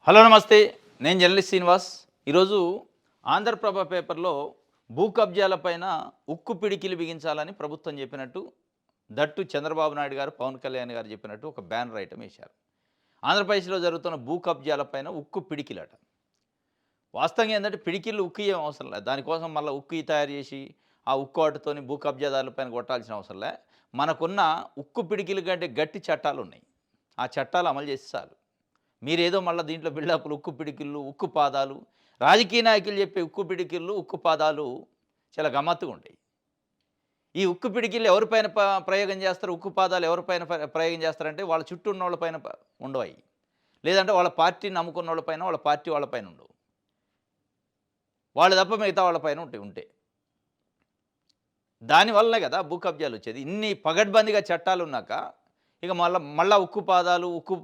Hello నమస్తే. నేను journalist Srinivas. ఈరోజు ఆంధ్రప్రభ పేపర్లో భూ కబ్జాలపైన ఉక్కు పిడికిలి బిగించాలని ప్రభుత్వం చెప్పినట్టు, దట్టు చంద్రబాబు నాయుడు గారు, పవన్ కళ్యాణ్ గారు చెప్పినట్టు ఒక బ్యానర్ ఐటమ్ వేశారు. ఆంధ్రప్రదేశ్లో జరుగుతున్న భూ కబ్జాలపైన ఉక్కు పిడికిలట. వాస్తవంగా ఏంటంటే పిడికిళ్ళు ఉక్కు ఏం అవసరం లేదు. దానికోసం మళ్ళీ ఉక్కు తయారు చేసి ఆ ఉక్కు వాటితోని భూ కబ్జాదారులపైన కొట్టాల్సిన అవసరం లే. మనకున్న ఉక్కు పిడికిలు కంటే గట్టి చట్టాలు ఉన్నాయి. ఆ చట్టాలు అమలు చేసి చాలు. మీరేదో మళ్ళీ దీంట్లో బిల్డప్లు, ఉక్కు పిడికిళ్ళు, ఉక్కు పాదాలు, రాజకీయ నాయకులు చెప్పే ఉక్కు పిడికిళ్ళు, ఉక్కు పాదాలు చాలా గమ్మత్తుగా ఉంటాయి. ఈ ఉక్కు పిడికిళ్ళు ఎవరిపైన ప్రయోగం చేస్తారు, ఉక్కు పాదాలు ఎవరిపైన ప్రయోగం చేస్తారంటే వాళ్ళ చుట్టూ ఉన్నోళ్ళ పైన ఉండవు. లేదంటే వాళ్ళ పార్టీని నమ్ముకున్న వాళ్ళపైన, వాళ్ళ పార్టీ వాళ్ళపైన ఉండవు. వాళ్ళు తప్ప మిగతా వాళ్ళపైన ఉంటే దానివల్లనే కదా భూ కబ్జాలు వచ్చేది. ఇన్ని పగడ్బందీగా చట్టాలు ఉన్నాక ఇక మళ్ళా ఉక్కు పాదాలు, ఉక్కు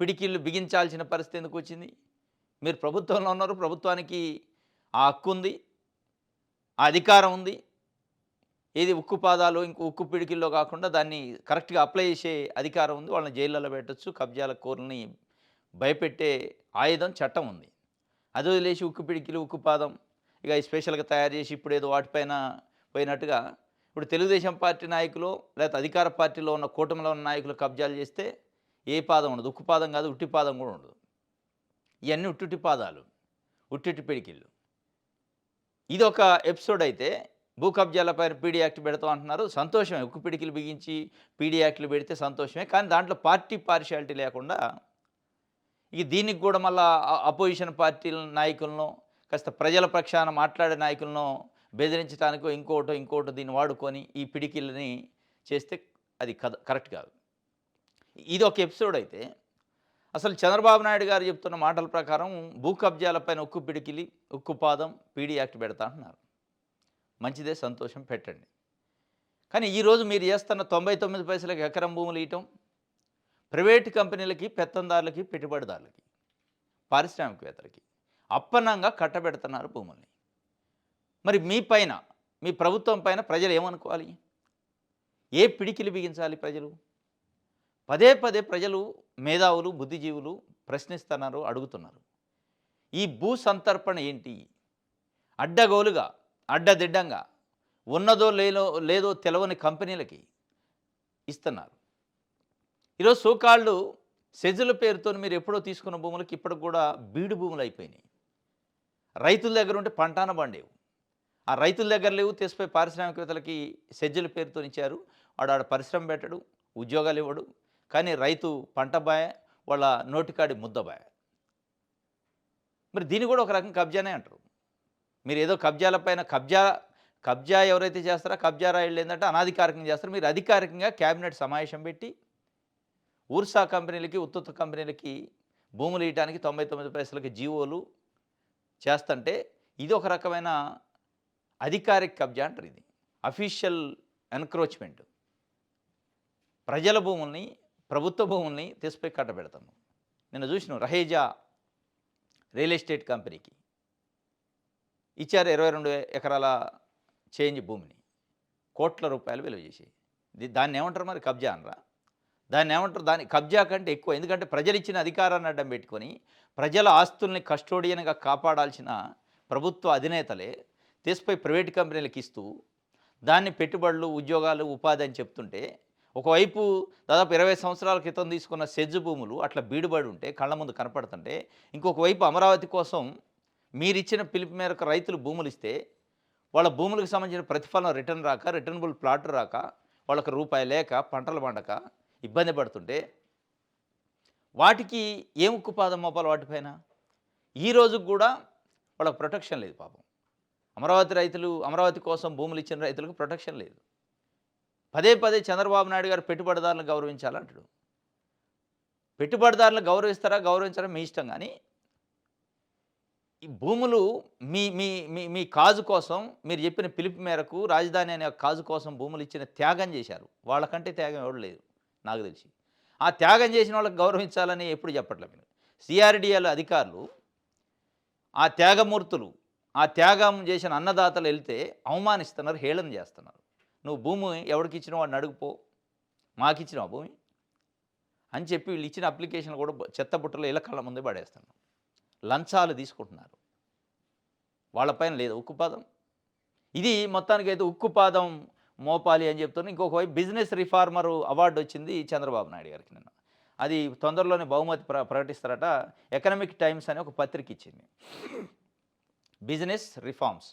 పిడికిళ్ళు బిగించాల్సిన పరిస్థితి ఎందుకు వచ్చింది? మీరు ప్రభుత్వంలో ఉన్నారు. ప్రభుత్వానికి ఆ హక్కు ఉంది, ఆ అధికారం ఉంది. ఏది ఉక్కు పాదాలు, ఇంకో ఉక్కు పిడికిల్లో కాకుండా దాన్ని కరెక్ట్‌గా అప్లై చేసే అధికారం ఉంది. వాళ్ళని జైళ్ళలో పెట్టొచ్చు. కబ్జాల కోరుల్ని భయపెట్టే ఆయుధం చట్టం ఉంది. అది వదిలేసి ఉక్కు పిడికిలు, ఉక్కు పాదం ఇక స్పెషల్‌గా తయారు చేసి ఇప్పుడేదో వాటిపైన పోయినట్టుగా ఇప్పుడు తెలుగుదేశం పార్టీ నాయకులు లేకపోతే అధికార పార్టీలో ఉన్న కూటమిలో ఉన్న నాయకులు కబ్జాలు చేస్తే ఏ పాదం ఉండదు. ఉక్కు పాదం కాదు, ఉట్టి పాదం కూడా ఉండదు. ఇవన్నీ ఉట్టుట్టి పాదాలు, ఉట్టిట్టి పిడికిళ్ళు. ఇదొక ఎపిసోడ్ అయితే భూ కబ్జాలపైన పీడీ యాక్ట్ పెడతాం అంటున్నారు. సంతోషమే. ఉక్కు పిడికిలు బిగించి పీడీ యాక్ట్లు పెడితే సంతోషమే. కానీ దాంట్లో పార్టీ పార్షియాలిటీ లేకుండా ఇక దీనికి కూడా మళ్ళా అపోజిషన్ పార్టీల నాయకులను, కాస్త ప్రజల పక్షాన మాట్లాడే నాయకులను బెదిరించడానికో ఇంకోటో దీన్ని వాడుకొని ఈ పిడికిళ్ళని చేస్తే అది కరెక్ట్ కాదు. ఇది ఒక ఎపిసోడ్ అయితే, అసలు చంద్రబాబు నాయుడు గారు చెప్తున్న మాటల ప్రకారం భూ కబ్జాలపైన ఉక్కు పిడికిలి, ఉక్కు పాదం, పీడీ యాక్ట్ పెడతా అంటున్నారు. మంచిదే, సంతోషం, పెట్టండి. కానీ ఈరోజు మీరు చేస్తున్న 99 పైసలకి ఎకరం భూములు ఇవ్వటం ప్రైవేటు కంపెనీలకి, పెత్తందారులకి, పెట్టుబడిదారులకి, పారిశ్రామికవేత్తలకి అప్పనంగా కట్టబెడుతున్నారు భూముల్ని. మరి మీ పైన, మీ ప్రభుత్వం పైన ప్రజలు ఏమనుకోవాలి? ఏ పిడికిలి బిగించాలి ప్రజలు? పదే పదే ప్రజలు, మేధావులు, బుద్ధిజీవులు ప్రశ్నిస్తున్నారు, అడుగుతున్నారు. ఈ భూ సంతర్పణ ఏంటి? అడ్డగోలుగా, అడ్డదిడ్డంగా ఉన్నదో లేదో తెలవని కంపెనీలకి ఇస్తున్నారు. ఈరోజు సోకాళ్ళు సెజుల పేరుతో మీరు ఎప్పుడో తీసుకున్న భూములకి ఇప్పటికి కూడా బీడు భూములు అయిపోయినాయి. రైతుల దగ్గర ఉంటే పంటాన పండేవు. ఆ రైతుల దగ్గర లేవు, తీసిపోయి పారిశ్రామికవేత్తలకి సెజ్జుల పేరుతో ఇచ్చారు. వాడు ఆడ పరిశ్రమ పెట్టడు, ఉద్యోగాలు ఇవ్వడు. కానీ రైతు పంట బాయ, వాళ్ళ నోటికాడి ముద్ద బాయ. మరి దీన్ని కూడా ఒక రకం కబ్జానే అంటారు. మీరు ఏదో కబ్జాలపైన కబ్జా ఎవరైతే చేస్తారో కబ్జా రాయిళ్ళు ఏంటంటే అనాధికారికంగా చేస్తారు. మీరు అధికారికంగా క్యాబినెట్ సమావేశం పెట్టి ఊర్సా కంపెనీలకి, ఉత్తుత్త కంపెనీలకి భూములు ఇవ్వడానికి 99 పైసలకి జీవోలు చేస్తుంటే ఇది ఒక రకమైన అధికారిక కబ్జా అంటారు. ఇది అఫీషియల్ ఎన్క్రోచ్మెంట్. ప్రజల భూముల్ని, ప్రభుత్వ భూముల్ని తీసిపోయి కట్టబెడతాము. నిన్న చూసినాం, రహేజా రియల్ ఎస్టేట్ కంపెనీకి ఇచ్చారు 22 ఎకరాల చేంజ్ భూమిని, కోట్ల రూపాయలు విలువ చేసి. దాన్ని ఏమంటారు మరి? కబ్జా అనరా? దాన్ని ఏమంటారు? దాని కబ్జా కంటే ఎక్కువ. ఎందుకంటే ప్రజలు ఇచ్చిన అధికారాన్ని అడ్డం పెట్టుకొని ప్రజల ఆస్తుల్ని కస్టోడియన్గా కాపాడాల్సిన ప్రభుత్వ అధినేతలే తీసిపోయి ప్రైవేట్ కంపెనీలకు ఇస్తూ దాన్ని పెట్టుబడులు, ఉద్యోగాలు, ఉపాధి అని చెప్తుంటే, ఒకవైపు దాదాపు 20 సంవత్సరాల క్రితం తీసుకున్న సెజ్జు భూములు అట్లా బీడుబడి ఉంటే కళ్ళ ముందు కనపడుతుంటే, ఇంకొక వైపు అమరావతి కోసం మీరిచ్చిన పిలుపు మేరకు రైతులు భూములు ఇస్తే వాళ్ళ భూములకు సంబంధించిన ప్రతిఫలం రిటర్న్ రాక, రిటర్నబుల్ ప్లాట్ రాక, వాళ్ళకి రూపాయి లేక, పంటలు పండక ఇబ్బంది పడుతుంటే వాటికి ఏం ఉక్కుపాదం మోపాలి వాటిపైన? ఈ రోజుకి కూడా వాళ్ళకి ప్రొటెక్షన్ లేదు పాపం. అమరావతి కోసం భూములు ఇచ్చిన రైతులకు ప్రొటెక్షన్ లేదు. పదే పదే చంద్రబాబు నాయుడు గారు పెట్టుబడిదారులను గౌరవించాలంటాడు. పెట్టుబడిదారులను గౌరవించరా మీ ఇష్టం. కానీ ఈ భూములు మీ మీ మీ మీ కాజు కోసం, మీరు చెప్పిన పిలుపు మేరకు రాజధాని అనే కాజు కోసం భూములు ఇచ్చిన త్యాగం చేశారు. వాళ్ళకంటే త్యాగం ఎవడు లేదు నాకు తెలిసి. ఆ త్యాగం చేసిన వాళ్ళకి గౌరవించాలని ఎప్పుడు చెప్పట్లేదు మీరు. సిఆర్డిఏల అధికారులు, ఆ త్యాగమూర్తులు, ఆ త్యాగం చేసిన అన్నదాతలు వెళ్తే అవమానిస్తున్నారు, హేళన చేస్తున్నారు. నువ్వు భూమి ఎవరికి ఇచ్చినావు వాడిని అడుగుపో, మాకిచ్చినావు భూమి అని చెప్పి వీళ్ళు ఇచ్చిన అప్లికేషన్ కూడా చెత్త బుట్టలో ఇళ్ళ కళ్ళ ముందే పడేస్తున్నారు. లంచాలు తీసుకుంటున్నారు. వాళ్ళపైన లేదు ఉక్కుపాదం. ఇది మొత్తానికైతే ఉక్కుపాదం మోపాలి అని చెప్తున్నా. ఇంకొక వైపు బిజినెస్ రిఫార్మర్ అవార్డు వచ్చింది చంద్రబాబు నాయుడు గారికి నిన్న. అది తొందరలోనే బహుమతి ప్రకటిస్తారట. ఎకనామిక్ టైమ్స్ అనే ఒక పత్రిక ఇచ్చింది. బిజినెస్ రిఫార్మ్స్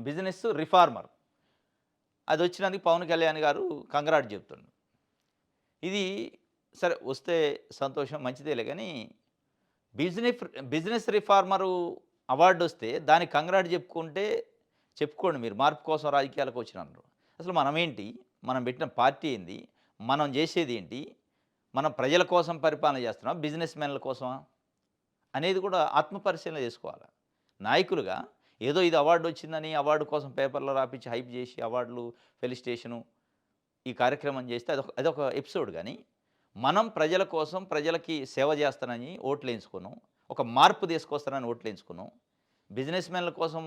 బిజినెస్ రిఫార్మర్ అది వచ్చినందుకు పవన్ కళ్యాణ్ గారు కంగ్రాట్ చెప్తుండు. ఇది సరే వస్తే సంతోషం మంచిదేలే, కానీ బిజినెస్ బిజినెస్ రిఫార్మరు అవార్డు వస్తే దానికి కంగ్రాట్ చెప్పుకోండి మీరు, మార్పు కోసం రాజకీయాలకు వచ్చినారు. అసలు మనమేంటి, మనం పెట్టిన పార్టీ ఏంది, మనం చేసేది ఏంటి, మనం ప్రజల కోసం పరిపాలన చేస్తున్నాం బిజినెస్ మెన్ల కోసమా అనేది కూడా ఆత్మపరిశీలన చేసుకోవాలి. నాయకులుగా ఏదో ఇది అవార్డు వచ్చిందని అవార్డు కోసం పేపర్లో రాపించి హైప్ చేసి అవార్డులు ఫెలిసిటేషను ఈ కార్యక్రమం చేస్తే అదొక ఎపిసోడ్. కానీ మనం ప్రజల కోసం ప్రజలకి సేవ చేస్తానని ఓట్లు వేయించుకున్నాం, ఒక మార్పు తీసుకొస్తానని ఓట్లు వేయించుకున్నాం. బిజినెస్ మెన్ల కోసం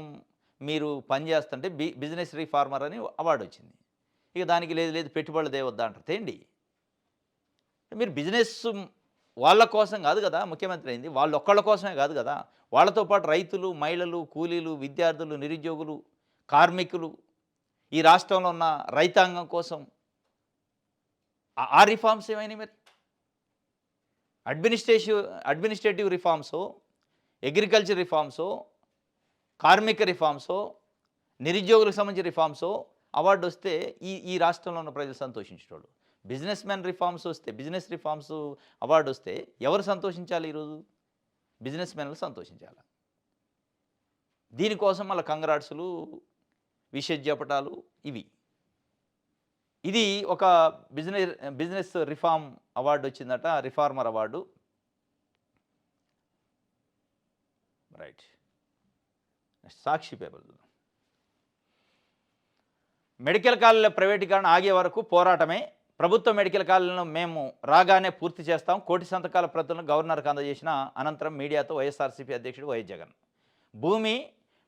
మీరు పని చేస్తుంటే బిజినెస్ రిఫార్మర్ అని అవార్డు వచ్చింది. ఇక దానికి లేదు పెట్టుబడులు దేవద్దా అంటారు. తేండి, మీరు బిజినెస్ వాళ్ళ కోసం కాదు కదా ముఖ్యమంత్రి అయింది, వాళ్ళు ఒక్కళ్ళ కోసమే కాదు కదా, వాళ్ళతో పాటు రైతులు, మహిళలు, కూలీలు, విద్యార్థులు, నిరుద్యోగులు, కార్మికులు, ఈ రాష్ట్రంలో ఉన్న రైతాంగం కోసం ఆ రిఫార్మ్స్ ఏమైనాయి మరి? అడ్మినిస్ట్రేటివ్ రిఫార్మ్సో, అగ్రికల్చర్ రిఫార్మ్సో, కార్మిక రిఫార్మ్సో, నిరుద్యోగులకు సంబంధించిన రిఫార్మ్సో అవార్డు వస్తే ఈ రాష్ట్రంలో ఉన్న ప్రజలు సంతోషించేవాళ్ళు. బిజినెస్ మ్యాన్ రిఫార్మ్స్ వస్తే, బిజినెస్ రిఫార్మ్స్ అవార్డు వస్తే ఎవరు సంతోషించాలి? ఈరోజు బిజినెస్ మ్యాన్లు సంతోషించాలి. దీనికోసం మళ్ళీ కంగ్రాట్స్లు, విషెస్ చెప్పటాలు ఇది ఒక బిజినెస్ రిఫార్మ్ అవార్డు వచ్చిందట, రిఫార్మర్ అవార్డు. రైట్, సాక్షి పేపర్ చూద్దాం. మెడికల్ కాలేజీల ప్రైవేటీకరణ ఆగే వరకు పోరాటమే, ప్రభుత్వ మెడికల్ కాలేజీలను మేము రాగానే పూర్తి చేస్తాం, కోటి సంతకాల ప్రతులను గవర్నర్కి అందజేసిన అనంతరం మీడియాతో వైఎస్ఆర్సీపీ అధ్యక్షుడు వైఎస్ జగన్. భూమి,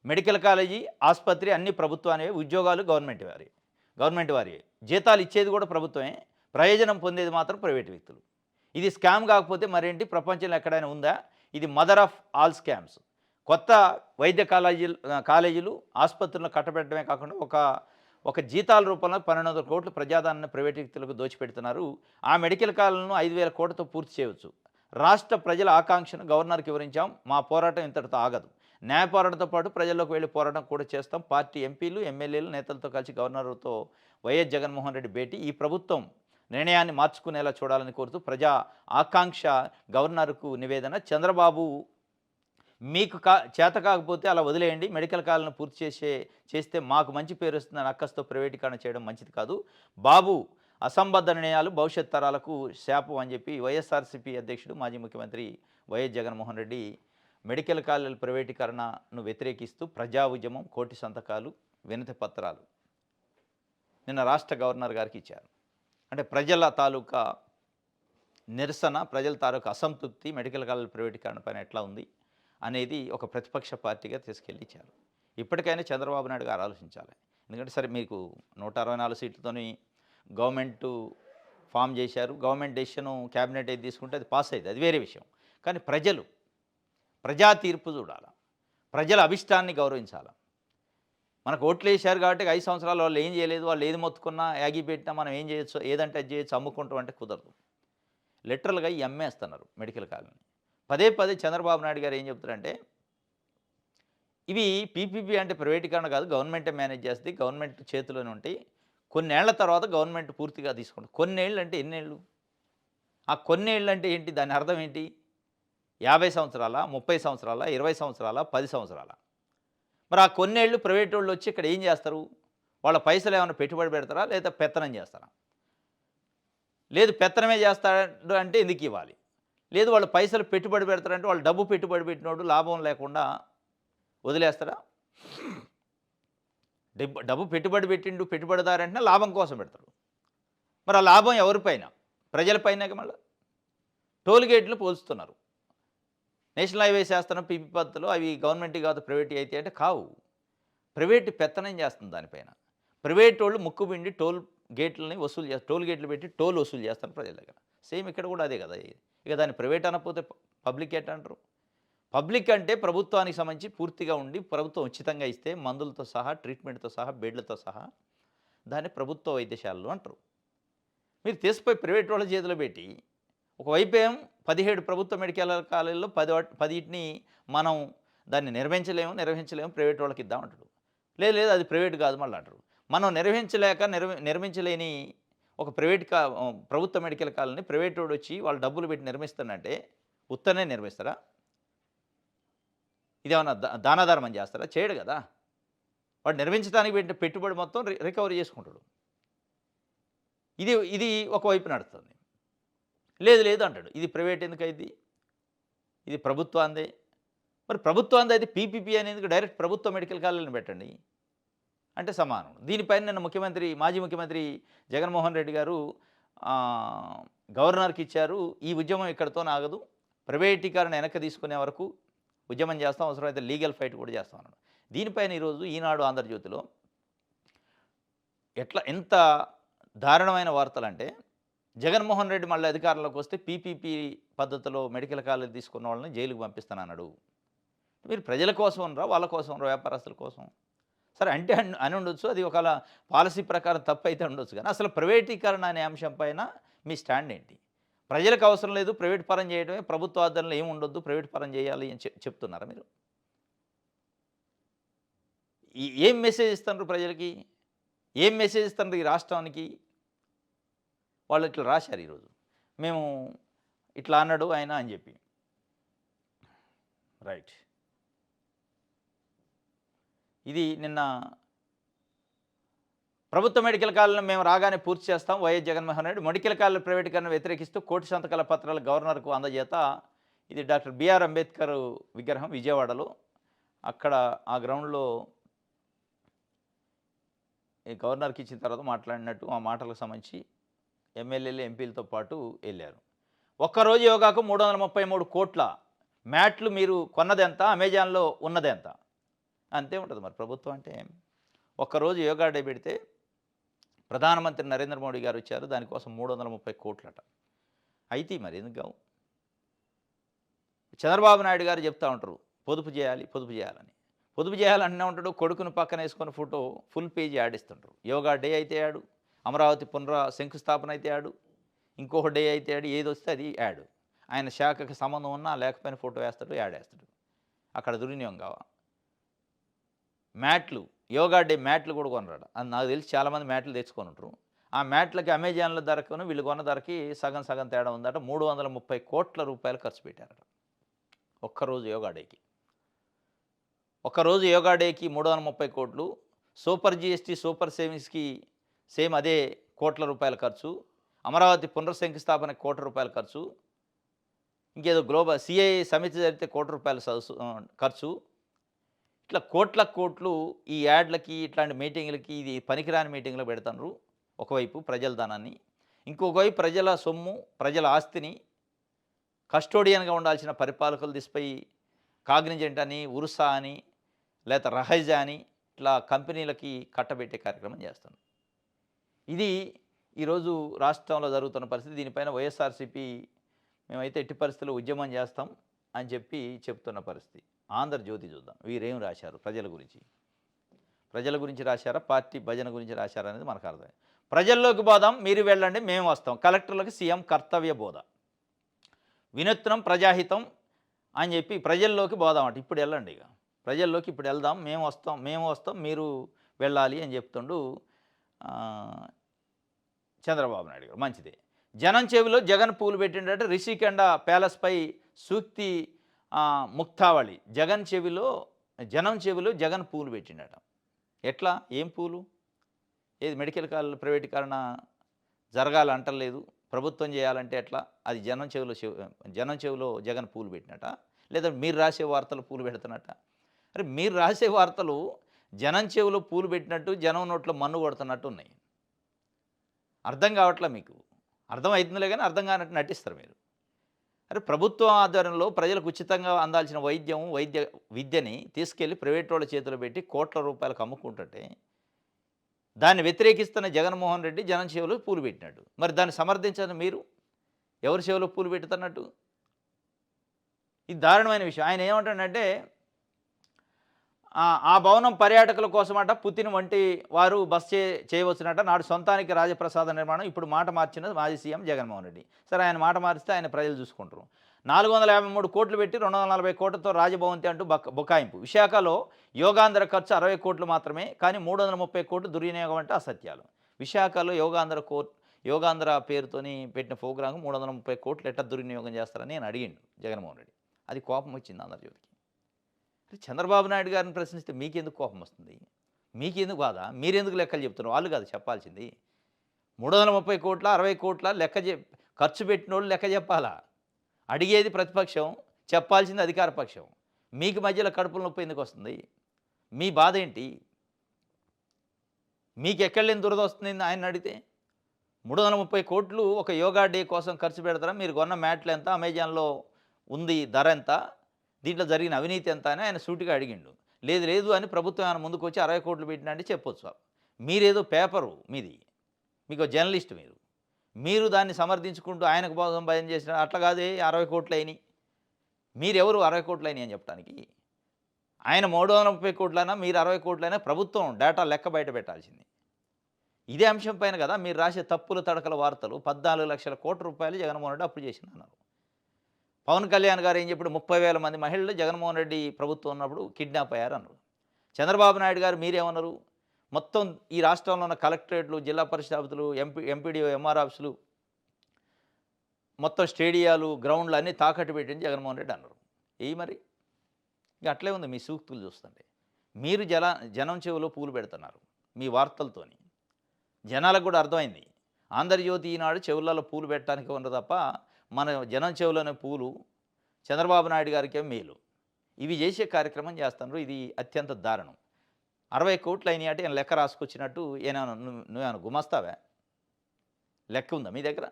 మెడికల్ కాలేజీ, ఆసుపత్రి అన్ని ప్రభుత్వానివే, ఉద్యోగాలు గవర్నమెంట్ వారి, జీతాలు ఇచ్చేది కూడా ప్రభుత్వమే, ప్రయోజనం పొందేది మాత్రం ప్రైవేటు వ్యక్తులు. ఇది స్కామ్ కాకపోతే మరేంటి, ప్రపంచంలో ఎక్కడైనా ఉందా? ఇది మదర్ ఆఫ్ ఆల్ స్కామ్స్. కొత్త వైద్య కాలేజీలు, ఆసుపత్రులను కట్టబెట్టడమే కాకుండా ఒక జీతాల రూపంలో 1200 కోట్లు ప్రజాదానాన్ని ప్రైవేటు వ్యక్తులకు దోచిపెడుతున్నారు. ఆ మెడికల్ కాలేజీలను 5000 కోట్లతో పూర్తి చేయవచ్చు. రాష్ట్ర ప్రజల ఆకాంక్షను గవర్నర్కి వివరించాం, మా పోరాటం ఇంతటితో ఆగదు, న్యాయ పోరాటంతో పాటు ప్రజల్లోకి వెళ్ళి పోరాటం కూడా చేస్తాం. పార్టీ ఎంపీలు, ఎమ్మెల్యేలు, నేతలతో కలిసి గవర్నర్తో వైఎస్ జగన్మోహన్ రెడ్డి భేటీ, ఈ ప్రభుత్వం నిర్ణయాన్ని మార్చుకునేలా చూడాలని కోరుతూ ప్రజా ఆకాంక్ష గవర్నర్కు నివేదన. చంద్రబాబు మీకు చేత కాకపోతే అలా వదిలేయండి, మెడికల్ కాలేజీలను పూర్తి చేస్తే మాకు మంచి పేరు వస్తుందని అక్కస్తో ప్రైవేటీకరణ చేయడం మంచిది కాదు. బాబు అసంబద్ధ నిర్ణయాలు భవిష్యత్ తరాలకు శాపం అని చెప్పి వైఎస్ఆర్సీపీ అధ్యక్షుడు మాజీ ముఖ్యమంత్రి వైఎస్ జగన్మోహన్ రెడ్డి మెడికల్ కాలేజీల ప్రైవేటీకరణను వ్యతిరేకిస్తూ ప్రజా ఉద్యమం, కోటి సంతకాలు, వినతి పత్రాలు నిన్న రాష్ట్ర గవర్నర్ గారికి ఇచ్చారు. అంటే ప్రజల తాలూకా నిరసన, ప్రజల తాలూకా అసంతృప్తి మెడికల్ కాలేజీల ప్రైవేటీకరణ పైన ఎట్లా ఉంది అనేది ఒక ప్రతిపక్ష పార్టీగా తీసుకెళ్ళి ఇచ్చారు. ఇప్పటికైనా చంద్రబాబు నాయుడు గారు ఆలోచించాలి. ఎందుకంటే సరే మీకు 164 సీట్లతోని గవర్నమెంటు ఫామ్ చేశారు, గవర్నమెంట్ డెసిషను క్యాబినెట్ ఏది తీసుకుంటే అది పాస్ అయ్యింది, అది వేరే విషయం. కానీ ప్రజా తీర్పు చూడాలి, ప్రజల అభిష్టాన్ని గౌరవించాలి. మనకు ఓట్లు వేశారు కాబట్టి 5 సంవత్సరాలు వాళ్ళు ఏం చేయలేదు, వాళ్ళు ఏది మొత్తుకున్నా యాగి పెట్టినా మనం ఏం చేయొచ్చు, ఏదంటే అది చేయొచ్చు, అమ్ముకుంటాం అంటే కుదరదు. లిటరల్గా ఈ అమ్మేస్తున్నారు మెడికల్ కాలేజీని. పదే చంద్రబాబు నాయుడు గారు ఏం చెప్తారంటే, ఇవి పీపీపీ అంటే ప్రైవేటీకరణ కాదు, గవర్నమెంటే మేనేజ్ చేస్తుంది, గవర్నమెంట్ చేతిలోనే ఉంటాయి, కొన్నేళ్ల తర్వాత గవర్నమెంట్ పూర్తిగా తీసుకుంటుంది. కొన్నేళ్ళు అంటే ఎన్నేళ్ళు? ఆ కొన్నేళ్ళు అంటే ఏంటి, దాని అర్థం ఏంటి? 50 సంవత్సరాల, 30 సంవత్సరాల, 20 సంవత్సరాల, 10 సంవత్సరాల? మరి ఆ కొన్నేళ్ళు ప్రైవేట్ వాళ్ళు వచ్చి ఇక్కడ ఏం చేస్తారు? వాళ్ళ పైసలు ఏమైనా పెట్టుబడి పెడతారా, లేదా పెత్తనం చేస్తారా? లేదు పెత్తనమే చేస్తాడు అంటే ఎందుకు ఇవ్వాలి? లేదు వాళ్ళు పైసలు పెట్టుబడి పెడతారంటే వాళ్ళు డబ్బు పెట్టుబడి పెట్టినోడు లాభం లేకుండా వదిలేస్తాడా? డబ్బు పెట్టుబడి పెట్టిండు పెట్టుబడిదారు అంటే లాభం కోసం పెడతాడు. మరి ఆ లాభం ఎవరిపైన? ప్రజలపైన. మళ్ళీ టోల్ గేట్లు పోల్చుతున్నారు. నేషనల్ హైవేస్ చేస్తున్న పీపీ పద్ధతులు అవి గవర్నమెంట్ కాదు ప్రైవేట్ అయితే అంటే కావు. ప్రైవేటు పెత్తనం చేస్తుంది దానిపైన. ప్రైవేట్ వాళ్ళు ముక్కుబిండి టోల్ గేట్లని టోల్ గేట్లు పెట్టి టోల్ వసూలు చేస్తారు ప్రజల దగ్గర. సేమ్ ఇక్కడ కూడా అదే కదా. ఇక దాన్ని ప్రైవేట్ అనకపోతే పబ్లిక్ ఎట్ అంటారు. పబ్లిక్ అంటే ప్రభుత్వానికి సంబంధించి పూర్తిగా ఉండి ప్రభుత్వం ఉచితంగా ఇస్తే మందులతో సహా, ట్రీట్మెంట్‌తో సహా, బెడ్‌లతో సహా దాన్ని ప్రభుత్వ వైద్యశాలలు అంటారు. మీరు తీసుకుపోయి ప్రైవేట్ వాళ్ళ చేతిలో పెట్టి, ఒకవైపేమో 17 ప్రభుత్వ మెడికల్ కాలేజీల్లో 10 మనం దాన్ని నిర్వహించలేము ప్రైవేట్ వాళ్ళకి ఇద్దామంటాడు. లేదు లేదు అది ప్రైవేట్ కాదు మళ్ళా అంటారు. మనం నిర్వహించలేక నిర్మించలేని ఒక ప్రభుత్వ మెడికల్ కాలేజీని ప్రైవేటోడొచ్చి వాళ్ళు డబ్బులు పెట్టి నిర్మిస్తానంటే ఉత్తనే నిర్మిస్తారా? ఇదేమన్నా దానాధర్మం చేస్తారా? చేయడు కదా! వాడు నిర్మించడానికి పెట్టిన పెట్టుబడి మొత్తం రికవరీ చేసుకుంటాడు. ఇది ఇది ఒకవైపు నడుస్తుంది. లేదు లేదు అంటాడు. ఇది ప్రైవేట్ ఎందుకయిద్ది? ఇది ప్రభుత్వాందే. మరి ప్రభుత్వాంది అయితే పీపీపీ అనేందుకు డైరెక్ట్ ప్రభుత్వ మెడికల్ కాలేజీలను పెట్టండి. అంటే సమానం. దీనిపైన నిన్న మాజీ ముఖ్యమంత్రి జగన్మోహన్ రెడ్డి గారు గవర్నర్‌కి ఇచ్చారు. ఈ ఉద్యమం ఇక్కడితోనే ఆగదు. ప్రైవేటీకరణ వెనక్కి తీసుకునే వరకు ఉద్యమం చేస్తాం. అవసరమైతే లీగల్ ఫైట్ కూడా చేస్తాం అన్నాడు. దీనిపైన ఈరోజు ఈనాడు, ఆంధ్రజ్యోతిలో ఎంత దారుణమైన వార్తలంటే, జగన్మోహన్ రెడ్డి మళ్ళీ అధికారంలోకి వస్తే పీపీపీ పద్ధతిలో మెడికల్ కాలేజ్ తీసుకున్న వాళ్ళని జైలుకి పంపిస్తానన్నాడు. మీరు ప్రజల కోసం అనరా? వాళ్ళ కోసం అనరా? వ్యాపారస్తుల కోసం? సరే అంటే అని ఉండొచ్చు. అది ఒకవేళ పాలసీ ప్రకారం తప్పైతే ఉండొచ్చు. కానీ అసలు ప్రైవేటీకరణ అనే అంశం పైన మీ స్టాండ్ ఏంటి? ప్రజలకు అవసరం లేదు, ప్రైవేట్ పరం చేయడమే, ప్రభుత్వ ఆధ్వర్యంలో ఏమి ఉండొద్దు, ప్రైవేట్ పరం చేయాలి అని చెప్తున్నారా మీరు? ఏం మెసేజ్ ఇస్తున్నారు ప్రజలకి? ఏం మెసేజ్ ఇస్తున్నారు ఈ రాష్ట్రానికి? వాళ్ళు ఇట్లా రాశారు ఈరోజు. మేము ఇట్లా అన్నాడు ఆయన అని చెప్పి. రైట్. ఇది నిన్న ప్రభుత్వ మెడికల్ కాలేజీలను మేము రాగానే పూర్తి చేస్తాం. వైఎస్ జగన్మోహన్ రెడ్డి మెడికల్ కాలేజీల ప్రైవేటీకరణ వ్యతిరేకిస్తూ కోటి సంతకాల పత్రాలు గవర్నర్కు అందజేత. ఇది డాక్టర్ బిఆర్ అంబేద్కర్ విగ్రహం విజయవాడలో. అక్కడ ఆ గ్రౌండ్లో ఈ గవర్నర్కి ఇచ్చిన తర్వాత మాట్లాడినట్టు ఆ మాటలకు సంబంధించి ఎమ్మెల్యేలు, ఎంపీలతో పాటు వెళ్ళారు. ఒక్కరోజు యోగాకు 333 కోట్ల మ్యాట్లు మీరు కొన్నదెంత? అమెజాన్లో ఉన్నదెంత? అంతే ఉంటుంది మరి ప్రభుత్వం అంటే. ఒక్కరోజు యోగా డే పెడితే ప్రధానమంత్రి నరేంద్ర మోడీ గారు వచ్చారు. దానికోసం 330 కోట్లట. అయితే మరి ఎందుకు కావు? చంద్రబాబు నాయుడు గారు చెప్తా ఉంటారు పొదుపు చేయాలి, పొదుపు చేయాలని. పొదుపు చేయాలంటూనే ఉంటాడు. కొడుకును పక్కన వేసుకొని ఫోటో ఫుల్ పేజీ ఆడిస్తుంటారు. యోగా డే అయితే యాడు, అమరావతి శంకుస్థాపన అయితే యాడు, ఇంకొక డే అయితే యాడు, ఏది వస్తే అది యాడు. ఆయన శాఖకి సంబంధం ఉన్నా లేకపోయినా ఫోటో వేస్తాడు, యాడ్ వేస్తాడు. అక్కడ దుర్వినియోగం కావా? మ్యాట్లు, యోగా డే మ్యాట్లు కూడా కొనరాడు. అది నాకు తెలిసి చాలామంది మ్యాట్లు తెచ్చుకొని ఉంటారు. ఆ మ్యాట్లకి అమెజాన్లో ధరకును వీళ్ళు కొన్న ధరకి సగం సగం తేడా ఉందట. 330 కోట్ల రూపాయలు ఖర్చు పెట్టారట ఒక్కరోజు యోగా డేకి. ఒక్కరోజు యోగా డేకి 330 కోట్లు. సూపర్ జీఎస్టీ, సూపర్ సేవింగ్స్కి సేమ్ అదే కోట్ల రూపాయల ఖర్చు. అమరావతి పునర్శంకుస్థాపనకి ₹1 ఖర్చు. ఇంకేదో గ్లోబల్ సిఐఏ సమితి జరిగితే ₹1 ఖర్చు. ఇట్లా కోట్లు ఈ యాడ్లకి, ఇట్లాంటి మీటింగ్లకి, ఇది పనికిరాని మీటింగ్లో పెడతారు. ఒకవైపు ప్రజల ధనాన్ని, ఇంకొక వైపు ప్రజల సొమ్ము, ప్రజల ఆస్తిని కస్టోడియన్గా ఉండాల్సిన పరిపాలకులు తీసిపోయి కాగ్నిజెంట్ అని, ఉర్సా అని, లేకపోతే రహైజా అని ఇట్లా కంపెనీలకి కట్టబెట్టే కార్యక్రమం చేస్తాను. ఇది ఈరోజు రాష్ట్రంలో జరుగుతున్న పరిస్థితి. దీనిపైన వైఎస్ఆర్సీపీ మేమైతే ఎట్టి పరిస్థితుల్లో ఉద్యమం చేస్తాం అని చెప్తున్న పరిస్థితి. ఆంధ్రజ్యోతి చూద్దాం, వీరేం రాశారు ప్రజల గురించి రాశారా, పార్టీ భజన గురించి రాశారా అనేది మనకు అర్థం. ప్రజల్లోకి పోదాం, మీరు వెళ్ళండి, మేము వస్తాం. కలెక్టర్లకు సీఎం కర్తవ్య బోధ. వినూత్నం ప్రజాహితం అని చెప్పి ప్రజల్లోకి పోదామంట. ఇప్పుడు వెళ్ళండి, ఇక ప్రజల్లోకి ఇప్పుడు వెళ్దాం, మేము వస్తాం, మీరు వెళ్ళాలి అని చెప్తుండు చంద్రబాబు నాయుడు గారు. మంచిదే. జనం చెవిలో జగన్ పూలు పెట్టిండట. రిషికొండ ప్యాలెస్పై సూక్తి ముక్తావళి. జనం చెవిలో జగన్ పూలు పెట్టిండట. ఎట్లా? ఏం పూలు? ఏది మెడికల్ కాలేజ్ ప్రైవేటీకరణ జరగాలంటలేదు, ప్రభుత్వం చేయాలంటే ఎట్లా? అది జనం చెవిలో జగన్ పూలు పెట్టినట, లేదా మీరు రాసే వార్తలు పూలు పెడుతున్నట్ట? అరే మీరు రాసే వార్తలు జనం చెవిలో పూలు పెట్టినట్టు, జనం నోట్లో మన్ను కొడుతున్నట్టు ఉన్నాయి. అర్థం కావట్లే మీకు? అర్థమవుతుందిలే కానీ అర్థం కానట్టు నటిస్తారు మీరు. అరే ప్రభుత్వం ఆధ్వర్యంలో ప్రజలకు ఉచితంగా అందాల్సిన విద్యని తీసుకెళ్ళి ప్రైవేట్ వాళ్ళ చేతిలో పెట్టి కోట్ల రూపాయలకు అమ్ముకుంటుంటే దాన్ని వ్యతిరేకిస్తున్న జగన్మోహన్ రెడ్డి జనం చెవిలో పూలు పెట్టినాడు. మరి దాన్ని సమర్థించని మీరు ఎవరి చెవిలో పూలు పెడుతున్నట్టు? ఇది దారుణమైన విషయం. ఆయన ఏమంటాడంటే ఆ భవనం పర్యాటకుల కోసమట పుతిన్ వంటి వారు బస చేయవచ్చునట. నాడు సొంతానికి రాజప్రసాద నిర్మాణం. ఇప్పుడు మాట మార్చిన మాజీ సీఎం జగన్మోహన్ రెడ్డి. సరే ఆయన మాట మారిస్తే ఆయన ప్రజలు చూసుకుంటారు. 453 పెట్టి 240 రాజభవంతి అంటూ బుకాయింపు. విశాఖలో యోగాంధ్ర ఖర్చు 60 మాత్రమే. కానీ 330 దుర్వినియోగం అంటే అసత్యాలు. విశాఖలో యోగాంధ్ర పేరుతోని పెట్టిన ప్రోగ్రాంకు 330 ఎట్లా దుర్వినియోగం చేస్తారని నేను అడిగిండు జగన్మోహన్ రెడ్డి. అది కోపం వచ్చింది ఆంధ్రజ్యోతికి. చంద్రబాబు నాయుడు గారిని ప్రశ్నిస్తే మీకెందుకు కోపం వస్తుంది? మీకెందుకు బాధ? మీరెందుకు లెక్కలు చెప్తున్నారు? వాళ్ళు కాదు చెప్పాల్సింది. 330 60 లెక్క ఖర్చు పెట్టినోళ్ళు లెక్క చెప్పాలా? అడిగేది ప్రతిపక్షం, చెప్పాల్సింది అధికార పక్షం. మీకు మధ్యలో కడుపుల నొప్పి ఎందుకు వస్తుంది? మీ బాధ ఏంటి? మీకు ఎక్కడ లేని దురద వస్తుంది ఆయన్ని అడిగితే? 330 ఒక యోగా డే కోసం ఖర్చు పెడతారా? మీరు కొన్న మ్యాట్లు ఎంత? అమెజాన్‌లో ఉంది ధర ఎంత? దీంట్లో జరిగిన అవినీతి ఎంత అని ఆయన సూటిగా అడిగిండు. లేదు అని ప్రభుత్వం ఆయన ముందుకు వచ్చి 60 పెట్టినా అంటే చెప్పొచ్చు. మీరేదో పేపరు మీది. మీకు జర్నలిస్ట్ మీరు. మీరు దాన్ని సమర్థించుకుంటూ ఆయనకు కోసం భయం చేసిన అట్లా కాదే 60 అయినాయి. మీరెవరు 60 అయినాయి అని చెప్పడానికి? ఆయన 330 మీరు 60 ప్రభుత్వం డేటా లెక్క బయట పెట్టాల్సింది. ఇదే అంశం పైన కదా మీరు రాసే తప్పులు తడకల వార్తలు. 14,00,00,000 జగన్మోహన్ రెడ్డి అప్పు చేసిందన్నారు. పవన్ కళ్యాణ్ గారు ఏం చెప్పాడు? 30,000 మంది మహిళలు జగన్మోహన్ రెడ్డి ప్రభుత్వం ఉన్నప్పుడు కిడ్నాప్ అయ్యారన్నారు. చంద్రబాబు నాయుడు గారు మీరేమన్నారు? మొత్తం ఈ రాష్ట్రంలో ఉన్న కలెక్టరేట్లు, జిల్లా పరిషత్ ఆఫీసులు, ఎంపీడీఓ, ఎంఆర్ ఆఫీసులు, మొత్తం స్టేడియాలు, గ్రౌండ్లు అన్నీ తాకట్టు పెట్టింది జగన్మోహన్ రెడ్డి అన్నారు. మరి ఇక అట్లే ఉంది మీ సూక్తులు చూస్తుంటే. మీరు జనం చెవిలో పూలు పెడుతున్నారు మీ వార్తలతోని. జనాలకు కూడా అర్థమైంది. ఆంధ్రజ్యోతి ఈనాడు చెవులలో పూలు పెట్టడానికి ఉండదు తప్ప మన జనం చెవులోనే పూలు చంద్రబాబు నాయుడు గారికే మేలు. ఇవి చేసే కార్యక్రమం చేస్తున్నారు. ఇది అత్యంత దారుణం. 60 అయినాయి అంటే ఈయన లెక్క రాసుకొచ్చినట్టు నువ్వేమైనా గుమస్తావా? లెక్క ఉందా మీ దగ్గర?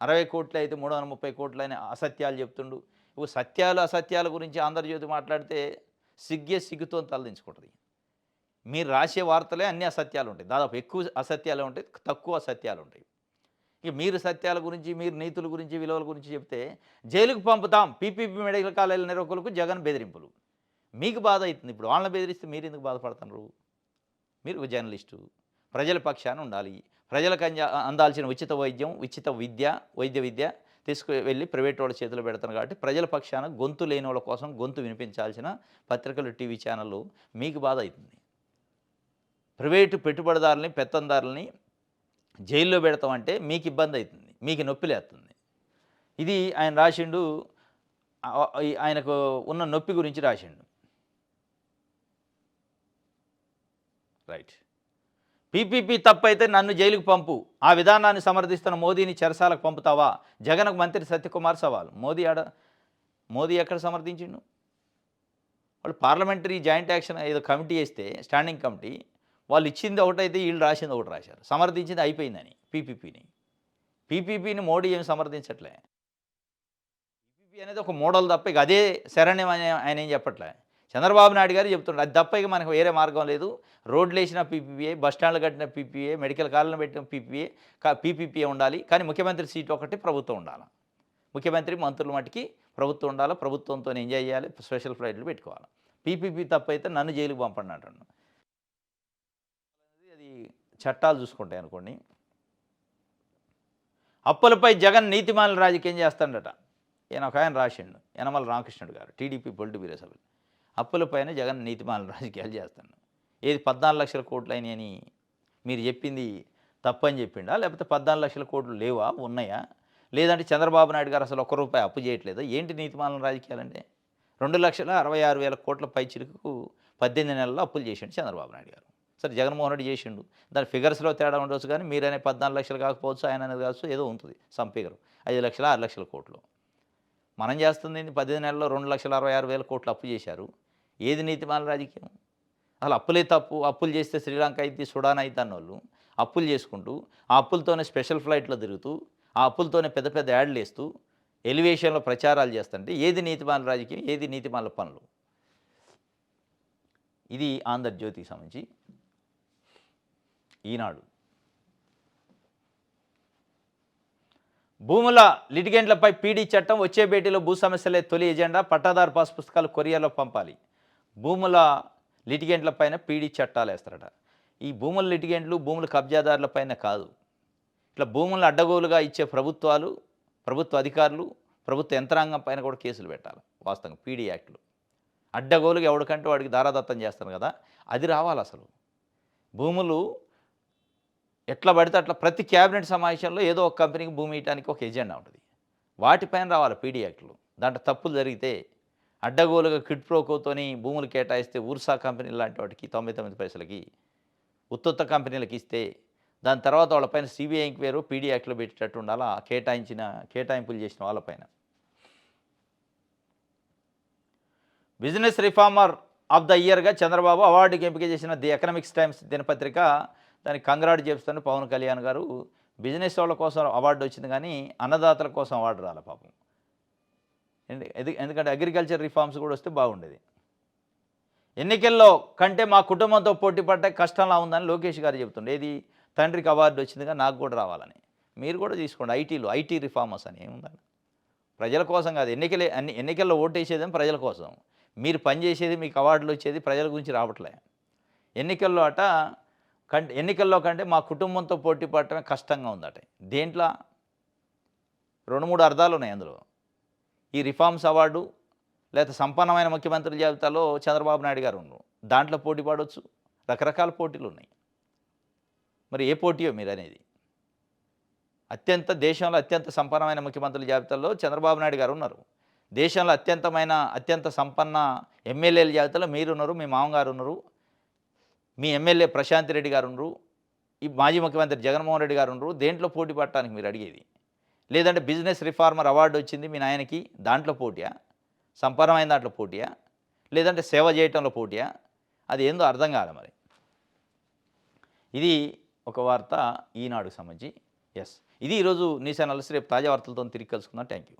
60 అయితే 330 అని అసత్యాలు చెప్తుండు. సత్యాలు అసత్యాల గురించి ఆంధ్రజ్యోతి మాట్లాడితే సిగ్గుతో తలదించుకుంటుంది. మీరు రాసే వార్తలే అన్ని అసత్యాలు ఉంటాయి. దాదాపు ఎక్కువ అసత్యాలే ఉంటాయి, తక్కువ అసత్యాలు ఉంటాయి. ఇక మీరు సత్యాల గురించి, మీరు నీతుల గురించి, విలువల గురించి చెప్తే జైలుకు పంపుతాం. పీపీపీ మెడికల్ కాలేజీల నిర్వాహకులకు జగన్ బెదిరింపులు. మీకు బాధ అవుతుంది. ఇప్పుడు వాళ్ళని బెదిరిస్తే మీరు ఎందుకు బాధపడుతున్నారు? మీరు ఒక జర్నలిస్టు, ప్రజల పక్షాన ఉండాలి. ప్రజలకు అందాల్సిన ఉచిత వైద్యం, ఉచిత వైద్య విద్య తీసుకువెళ్ళి ప్రైవేట్ వాళ్ళ చేతిలో పెడతాను కాబట్టి ప్రజల పక్షాన గొంతు లేని వాళ్ళ కోసం గొంతు వినిపించాల్సిన పత్రికలు, టీవీ ఛానళ్ళు మీకు బాధ అవుతుంది. ప్రైవేటు పెట్టుబడిదారులని, పెత్తందారులని జైల్లో పెడతామంటే మీకు ఇబ్బంది అవుతుంది, మీకు నొప్పి లేస్తుంది. ఇది ఆయన రాసిండు. ఆయనకు ఉన్న నొప్పి గురించి రాసిండు. రైట్. పీపీపీ తప్పైతే నన్ను జైలుకు పంపు. ఆ విధానాన్ని సమర్థిస్తున్న మోదీని చెరసాలకు పంపుతావా? జగన్కు మంత్రి సత్యకుమార్ సవాల్. మోదీ ఎక్కడ సమర్థించిండు? వాళ్ళు పార్లమెంటరీ జాయింట్ యాక్షన్ ఏదో కమిటీ వేస్తే, స్టాండింగ్ కమిటీ, వాళ్ళు ఇచ్చింది ఒకటైతే వీళ్ళు రాసింది ఒకటి రాశారు. సమర్థించింది అయిపోయిందని పీపీపీని మోడీ ఏమి సమర్థించట్లే. పీపీపీ అనేది ఒక మోడల్ తప్ప ఇక అదే శరణ్యం అని ఆయన ఏం చెప్పట్లే. చంద్రబాబు నాయుడు గారు చెప్తుండ్రు అది తప్ప ఇక మనకు వేరే మార్గం లేదు. రోడ్లు వేసిన పీపీఏ, బస్టాండ్లు కట్టిన పీపీఏ, మెడికల్ కాలేజీలు పెట్టిన పీపీపీఏ ఉండాలి. కానీ ముఖ్యమంత్రి సీటు ఒకటి ప్రభుత్వం ఉండాలి. ముఖ్యమంత్రి మంత్రుల మటుకి ప్రభుత్వం ఉండాలి. ప్రభుత్వంతో ఎంజాయ్ చేయాలి. స్పెషల్ ఫ్లైట్లు పెట్టుకోవాలి. పీపీపీ తప్పైతే నన్ను జైలుకు పంపండి అంటున్నాను. అది చట్టాలు చూసుకుంటాయి అనుకోండి. అప్పులపై జగన్ నీతిమాలిన రాజకీయం చేస్తాడట. ఈయన ఒక ఆయన రాసిండు, యనమల రామకృష్ణుడు గారు, టీడీపీ పొలిట్ బ్యూరో సభ్యులు. అప్పులపైన జగన్ నీతిమాలిన రాజకీయాలు చేస్తాడు. ఏది 14 లక్షల కోట్లు అయినాయని మీరు చెప్పింది తప్పని చెప్పిండా? లేకపోతే 14 లక్షల కోట్లు లేవా, ఉన్నాయా? లేదంటే చంద్రబాబు నాయుడు గారు అసలు ₹1 అప్పు చేయట్లేదా? ఏంటి నీతిమాలిన రాజకీయాలంటే? 2,66,000 కోట్ల పైచిలుకు 18 నెలల్లో అప్పులు చేసిండు చంద్రబాబు నాయుడు గారు. సరే జగన్మోహన్ రెడ్డి చేసిండు. దాని ఫిగర్స్లో తేడా ఉండవచ్చు, కానీ మీరనే 14 లక్షలు కాకపోవచ్చు, ఆయన అనేది కావచ్చు, ఏదో ఉంటుంది సమ్ ఫిగర్. 5 లక్షల 6 లక్షల కోట్లు. మనం చేస్తుంది 18 నెలల్లో 2,66,000 కోట్లు అప్పు చేశారు. ఏది నీతిమాలిన రాజకీయం? అసలు అప్పులే తప్పు. అప్పులు చేస్తే శ్రీలంక అయితే, సుడాన్ అయితే అన్నోళ్ళు అప్పులు చేసుకుంటూ, ఆ అప్పులతోనే స్పెషల్ ఫ్లైట్లో తిరుగుతూ, ఆ అప్పులతోనే పెద్ద పెద్ద యాడ్లు వేస్తూ, ఎలివేషన్లో ప్రచారాలు చేస్తుంటే ఏది నీతిమాలిన రాజకీయం, ఏది నీతిమాలిన పనులు? ఇది ఆంధ్రజ్యోతికి సంబంధించి. ఈనాడు భూముల లిటిగెంట్లపై పీడీ చట్టం వచ్చే భేటీలో భూ సమస్యలే తొలి ఎజెండా పట్టాదారు పాస్ పుస్తకాలు కొరియర్లో పంపాలి. భూముల లిటిగెంట్లపైన పీడీ చట్టాలు వేస్తారట. ఈ భూముల లిటిగెంట్లు భూముల కబ్జాదారులపైన కాదు, ఇట్లా భూములను అడ్డగోలుగా ఇచ్చే ప్రభుత్వాలు, ప్రభుత్వ అధికారులు, ప్రభుత్వ యంత్రాంగం పైన కూడా కేసులు పెట్టాలి. వాస్తవంగా పీడీ యాక్ట్లు అడ్డగోలుగా ఎవడికంటే వాడికి దారాదత్తం చేస్తారు కదా, అది రావాలి. అసలు భూములు ఎట్లా పడితే అట్లా ప్రతి క్యాబినెట్ సమావేశంలో ఏదో ఒక కంపెనీకి భూమి ఇవ్వడానికి ఒక ఎజెండా ఉంటుంది, వాటిపైన రావాలి పీడీ యాక్ట్లు. దాంట్లో తప్పులు జరిగితే అడ్డగోలుగా క్విడ్ ప్రోకోతోని భూములు కేటాయిస్తే ఊర్సా కంపెనీలు లాంటి వాటికి 99 పైసలకి ఉత్తొత్త కంపెనీలకు ఇస్తే దాని తర్వాత వాళ్ళపైన సిబిఐ ఎంక్వైరీ పీడీ యాక్ట్లో పెట్టేటట్టు ఉండాలా, కేటాయింపులు చేసిన వాళ్ళపైన. బిజినెస్ రిఫార్మర్ ఆఫ్ ద ఇయర్గా చంద్రబాబు అవార్డుకి ఎంపిక చేసిన ది ఎకనామిక్స్ టైమ్స్ దినపత్రిక దానికి కంగ్రాట్ చెప్తాను. పవన్ కళ్యాణ్ గారు బిజినెస్ వాళ్ళ కోసం అవార్డు వచ్చింది కానీ అన్నదాతల కోసం అవార్డు రాలే పాపం. ఎందుకంటే అగ్రికల్చర్ రిఫార్మ్స్ కూడా వస్తే బాగుండేది. ఎన్నికల్లో కంటే మా కుటుంబంతో పోటీ పడ్డ కష్టంలా ఉందని లోకేష్ గారు చెప్తుండే. ఏది తండ్రికి అవార్డు వచ్చిందిగా నాకు కూడా రావాలని. మీరు కూడా తీసుకోండి. ఐటీ రిఫార్మర్స్ అని ఏముందని. ప్రజల కోసం కాదు, ఎన్నికల్లో ఓటేసేదేం ప్రజల కోసం. మీరు పనిచేసేది, మీకు అవార్డులు వచ్చేది ప్రజల గురించి రావట్లే. ఎన్నికల్లో కంటే మా కుటుంబంతో పోటీ పడటమే కష్టంగా ఉందట. దేంట్లో 2-3 అర్థాలు ఉన్నాయి అందులో. ఈ రిఫార్మ్స్ అవార్డు లేదా సంపన్నమైన ముఖ్యమంత్రుల జాబితాలో చంద్రబాబు నాయుడు గారు ఉన్నారు, దాంట్లో పోటీ పడవచ్చు. రకరకాల పోటీలు ఉన్నాయి. మరి ఏ పోటీయో మీరు అనేది. దేశంలో అత్యంత సంపన్నమైన ముఖ్యమంత్రుల జాబితాలో చంద్రబాబు నాయుడు గారు ఉన్నారు. దేశంలో అత్యంత సంపన్న ఎమ్మెల్యేల జాబితాలో మీరున్నారు, మీ మామగారు ఉన్నారు, మీ ఎమ్మెల్యే ప్రశాంత్ రెడ్డి గారు ఉన్నారు, ఈ మాజీ ముఖ్యమంత్రి జగన్మోహన్ రెడ్డి గారు ఉన్నారు. దేంట్లో పోటీ పడటానికి మీరు అడిగేది? లేదంటే బిజినెస్ రిఫార్మర్ అవార్డు వచ్చింది మీ నాయనకి, దాంట్లో పోటీయా? సంపన్నమైన దాంట్లో పోటీయా? లేదంటే సేవ చేయటంలో పోటీయా? అది ఏందో అర్థం కాదు. మరి ఇది ఒక వార్త ఈనాడుకు సంబంధించి. ఇది ఈరోజు న్యూస్ అనాలిసిస్. రేపు తాజా వార్తలతో తిరిగి కలుసుకుందాం. Thank you.